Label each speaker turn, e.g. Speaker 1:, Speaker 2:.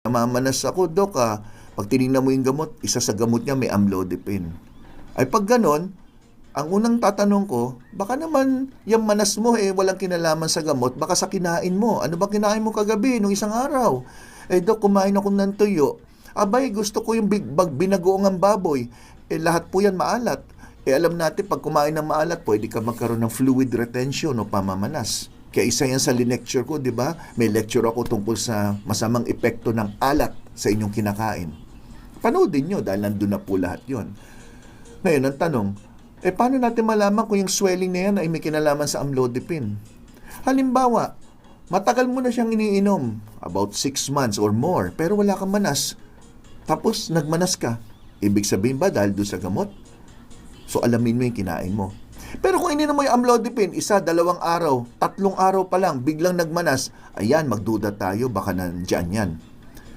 Speaker 1: Namamanas ako, Dok, pag tinignan mo yung gamot, isa sa gamot niya may amlodipine. Ay pag ganon, ang unang tatanong ko, baka naman yung manas mo walang kinalaman sa gamot, baka sa kinain mo. Ano ba kinain mo kagabi, nung isang araw? Dok, kumain ako ng tuyo. Abay, gusto ko yung binagoong ang baboy. Lahat po yan maalat. Alam natin, pag kumain ng maalat, pwede ka magkaroon ng fluid retention o pamamanas. Kaya isa yan sa lecture ko, di ba? May lecture ako tungkol sa masamang epekto ng alat sa inyong kinakain. Panoodin nyo dahil nandun na po lahat yon. Ngayon, ang tanong, paano natin malaman kung yung swelling na yan ay may kinalaman sa amlodipine? Halimbawa, matagal mo na siyang iniinom, about 6 months or more, pero wala kang manas. Tapos, nagmanas ka. Ibig sabihin ba dahil doon sa gamot? So, alamin mo yung kinain mo. Pero kung ininom mo yung amlodipine, 1, 2 araw, 3 araw pa lang, biglang nagmanas, ayan, magduda tayo, baka nandyan yan.